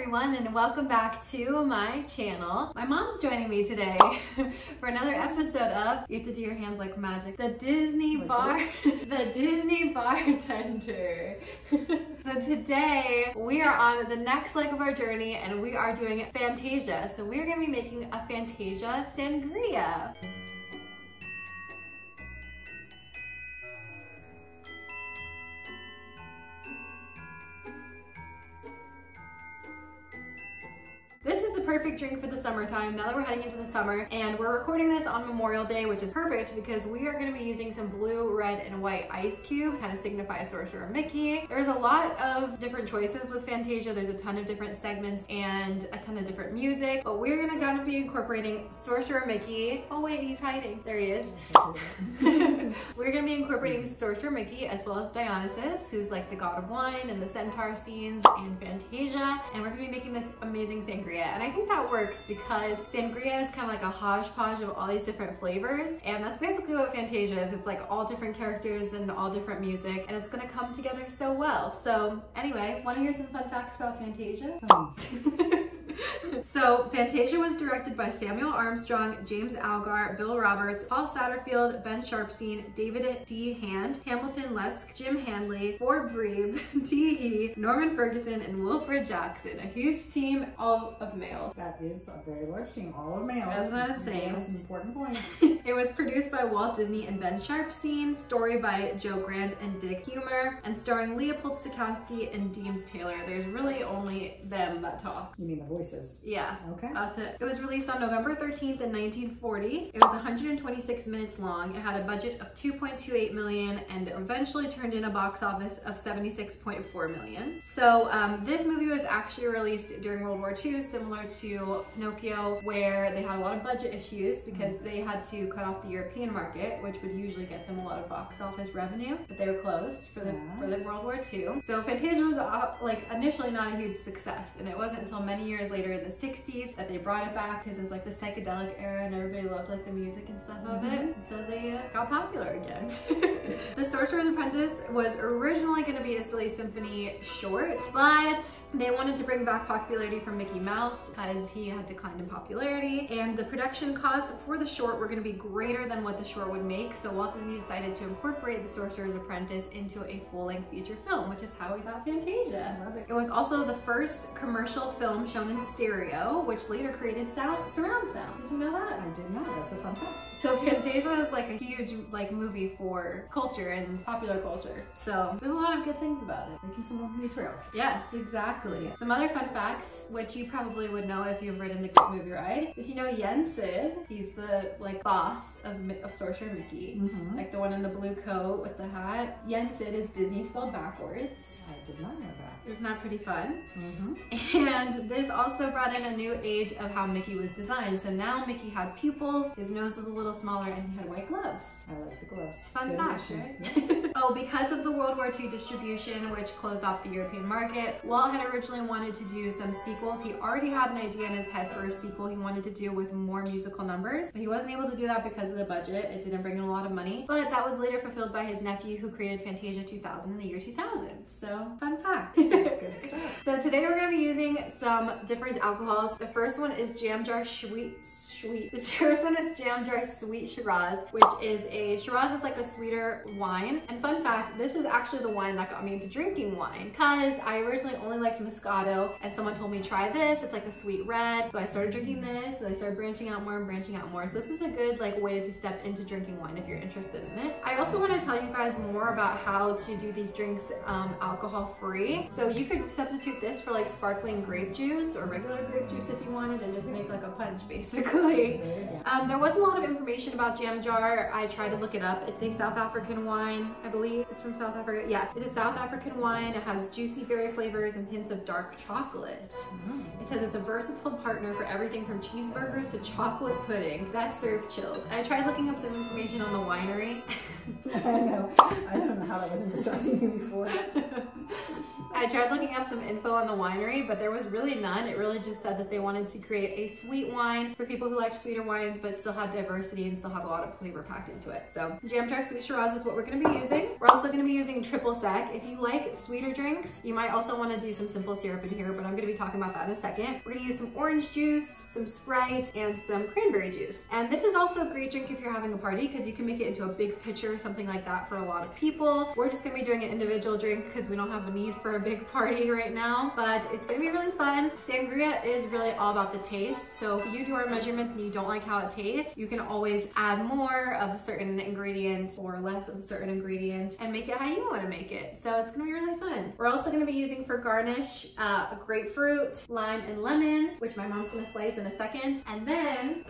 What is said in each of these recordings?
everyone, and welcome back to my channel. My mom's joining me today for another episode of, you have to do your hands like magic, the Disney Bartender. So today we are on the next leg of our journey and we are doing Fantasia. So we are going to be making a Fantasia Sangria. This is the perfect drink for the summertime now that we're heading into the summer, and we're recording this on Memorial Day, which is perfect because we are going to be using some blue, red, and white ice cubes, kind of signify Sorcerer Mickey. There's a lot of different choices with Fantasia. There's a ton of different segments and a ton of different music, but we're gonna be incorporating Sorcerer Mickey. Oh wait, he's hiding. There he is. We're gonna be incorporating Sorcerer Mickey as well as Dionysus, who's like the god of wine and the centaur scenes in Fantasia, and we're gonna be making this amazing sangria. And I think that works because sangria is kind of like a hodgepodge of all these different flavors, and that's basically what Fantasia is. It's like all different characters and all different music, and it's gonna come together so well. So anyway, want to hear some fun facts about Fantasia? So Fantasia was directed by Samuel Armstrong, James Algar, Bill Roberts, Paul Satterfield, Ben Sharpstein, David D. Hand, Hamilton Lesk, Jim Handley, Ford Brebe, T. He, Norman Ferguson, and Wilfred Jackson. A huge team, all of males. That is a very large team, all of males. That's what I'm saying. That's an important point. It was produced by Walt Disney and Ben Sharpstein, story by Joe Grant and Dick Humer, and starring Leopold Stokowski and Deems Taylor. There's really only them that talk. You mean the voices? Yeah. Okay. That's it. It was released on November 13th in 1940. It was 126 minutes long. It had a budget of $2.28 million and eventually turned in a box office of $76.4 million. So this movie was actually released during World War II, similar to Pinocchio, where they had a lot of budget issues because they had to cut off the European market, which would usually get them a lot of box office revenue, but they were closed for the World War II. So Fantasia was like initially not a huge success, and it wasn't until many years later in the 60s that they brought it back because it was like the psychedelic era and everybody loved like the music and stuff of it. And so they got popular again. The Sorcerer's Apprentice was originally going to be a Silly Symphony short, but they wanted to bring back popularity from Mickey Mouse as he had declined in popularity, and the production costs for the short were going to be greater than what the short would make, so Walt Disney decided to incorporate The Sorcerer's Apprentice into a full-length feature film, which is how we got Fantasia. Love it. It was also the first commercial film shown in stereo, which later created surround sound. Did you know that? I did not. That's a fun fact. So Fantasia is like a huge movie for culture and popular culture. So there's a lot of good things about it. Making some new trails. Yes, exactly. Yeah. Some other fun facts, which you probably would know if you've ridden the Great Movie Ride. Did you know Sid? He's the like boss of Sorcerer Mickey, like the one in the blue coat with the hat. Sid is Disney spelled backwards. I did not know that. Isn't that pretty fun? And this also brought in a new age of how Mickey was designed. So now Mickey had pupils, his nose was a little smaller, and he had white gloves. I like the gloves. Fun Good fact, addition. right? Yes. Oh, because of the World War II distribution, which closed off the European market, Walt had originally wanted to do some sequels. He already had an idea in his head for a sequel he wanted to do with more musical numbers, but he wasn't able to do that because of the budget. It didn't bring in a lot of money, but that was later fulfilled by his nephew who created Fantasia 2000 in the year 2000. So, fun fact. That's good stuff. So today we're going to be using some different alcohols. The first one is Jam Jar Sweet. The first one is Jam Jar Sweet Shiraz, which is Shiraz is like a sweeter wine. And fun fact, this is actually the wine that got me into drinking wine because I originally only liked Moscato, and someone told me try this. It's like a sweet red. So I started drinking this, and I started branching out more and branching out more. So this is a good like way to step into drinking wine if you're interested in it. I also want to tell you guys more about how to do these drinks alcohol free. So you could substitute this for like sparkling grape juice or regular grape juice if you wanted, and just make like a punch basically. There wasn't a lot of information about Jam Jar. I tried to look it up. It's a South African wine. I believe it's from South Africa. Yeah, it's a South African wine. It has juicy berry flavors and hints of dark chocolate. It says it's a versatile partner for everything from cheeseburgers to chocolate pudding. Best served chilled. I tried looking up some information on the winery. I know. I don't know how that wasn't distracting you before. I tried looking up some info on the winery, but there was really none. It really just said that they wanted to create a sweet wine for people who like sweeter wines, but still have diversity and still have a lot of flavor packed into it. So Jam Jar Sweet Shiraz is what we're gonna be using. We're also gonna be using triple sec. If you like sweeter drinks, you might also wanna do some simple syrup in here, but I'm gonna be talking about that in a second. We're gonna use some orange juice, some Sprite, and some cranberry juice. And this is also a great drink if you're having a party because you can make it into a big pitcher or something like that for a lot of people. We're just gonna be doing an individual drink because we don't have a need for a big party right now, but it's gonna be really fun. Sangria is really all about the taste. So if you do our measurements and you don't like how it tastes, you can always add more of a certain ingredient or less of a certain ingredient and make it how you want to make it. So it's gonna be really fun. We're also gonna be using for garnish a grapefruit, lime, and lemon, which my mom's gonna slice in a second. And then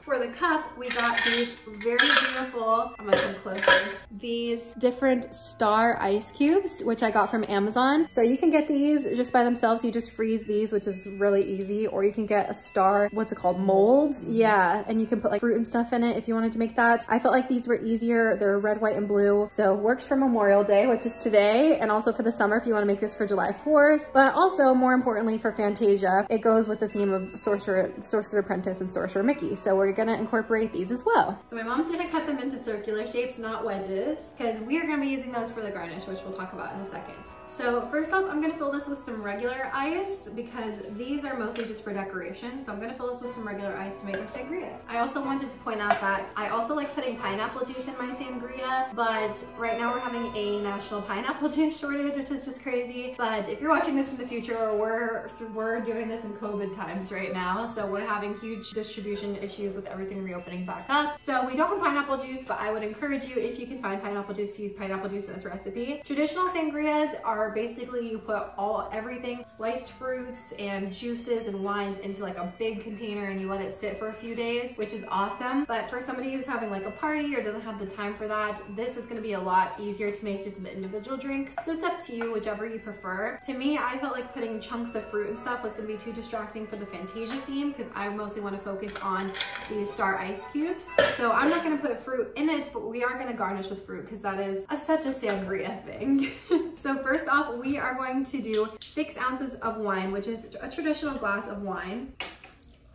for the cup, we got these very beautiful, I'm gonna come closer, these different star ice cubes, which I got from Amazon. So you can get these just by themselves. You just freeze these, which is really easy, or you can get a star, what's it called, molds? Yeah, and you can put like fruit and stuff in it if you wanted to make that. I felt like these were easier. They're red, white, and blue. So works for Memorial Day, which is today, and also for the summer if you wanna make this for July 4th. But also, more importantly for Fantasia, it goes with the theme of Sorcerer's Apprentice and Sorcerer Mickey. So we're gonna incorporate these as well. So my mom's gonna cut them into circular shapes, not wedges, because we are gonna be using those for the garnish, which we'll talk about in a second. So first off, I'm gonna fill this with some regular ice because these are mostly just for decoration. So I'm gonna fill this with some regular ice to make our sangria. I also wanted to point out that I also like putting pineapple juice in my sangria, but right now we're having a national pineapple juice shortage, which is just crazy. But if you're watching this from the future, or we're doing this in COVID times right now, so we're having huge distribution issues with everything reopening back up. So we don't have pineapple juice, but I would encourage you, if you can find pineapple juice, to use pineapple juice in this recipe. Traditional sangrias are basically you put everything, sliced fruits and juices and wines into like a big container and you let it sit for a few days, which is awesome. But for somebody who's having like a party or doesn't have the time for that, this is gonna be a lot easier to make just the individual drinks. So it's up to you, whichever you prefer. To me, I felt like putting chunks of fruit and stuff was gonna be too distracting for the Fantasia theme because I mostly want to focus on these star ice cubes. So I'm not gonna put fruit in it, but we are gonna garnish with fruit because that is such a sangria thing. So first off, we are going to do 6 ounces of wine, which is a traditional glass of wine.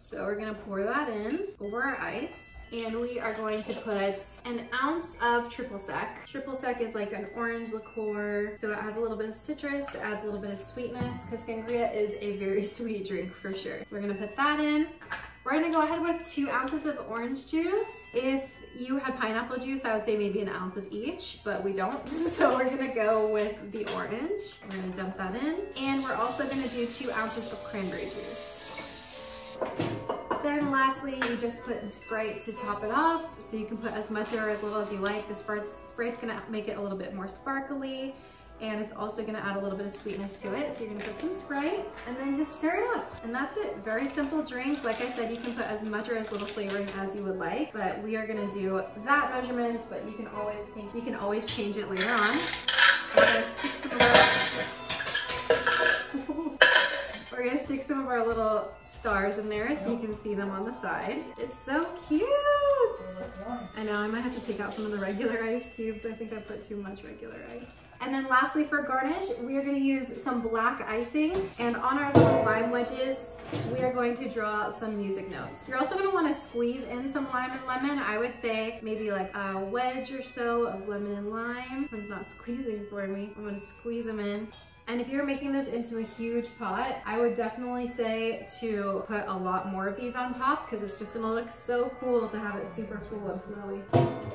So we're gonna pour that in over our ice. And we are going to put an ounce of triple sec. Triple sec is like an orange liqueur. So it adds a little bit of citrus, it adds a little bit of sweetness because sangria is a very sweet drink for sure. So we're gonna put that in. We're gonna go ahead with 2 ounces of orange juice. If you had pineapple juice, I would say maybe an ounce of each, but we don't. So we're gonna go with the orange. We're gonna dump that in. And we're also gonna do 2 ounces of cranberry juice. Then lastly, you just put Sprite to top it off. So you can put as much or as little as you like. The Sprite's gonna make it a little bit more sparkly, and it's also gonna add a little bit of sweetness to it. So you're gonna put some Sprite and then just stir it up. And that's it, very simple drink. Like I said, you can put as much or as little flavoring as you would like, but we are gonna do that measurement, but you can always change it later on. We're gonna stick some of our little stars in there so you can see them on the side. It's so cute. I know, I might have to take out some of the regular ice cubes. I think I put too much regular ice. And then lastly for garnish, we are gonna use some black icing, and on our little lime wedges, we are going to draw some music notes. You're also gonna wanna squeeze in some lime and lemon. I would say maybe like a wedge or so of lemon and lime. This one's not squeezing for me. I'm gonna squeeze them in. And if you're making this into a huge pot, I would definitely say to put a lot more of these on top because it's just gonna look so cool to have it super full and flowy.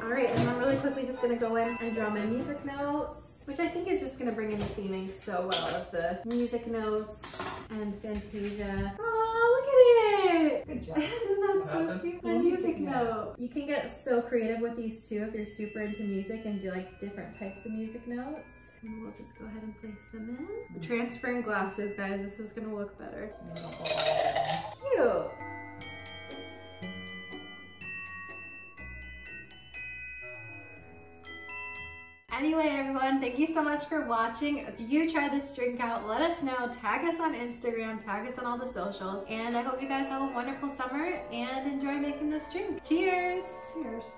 All right, and I'm really quickly just gonna go in and draw my music notes, which I think is just gonna bring in the theming so well of the music notes and Fantasia. Oh, look at it! Good job. Isn't that so cute? My music note. You can get so creative with these too if you're super into music and do like different types of music notes. And we'll just go ahead and place them in. Transferring glasses, guys. This is gonna look better. Cute. Anyway, everyone, thank you so much for watching. If you try this drink out, let us know. Tag us on Instagram, tag us on all the socials. And I hope you guys have a wonderful summer and enjoy making this drink. Cheers! Cheers.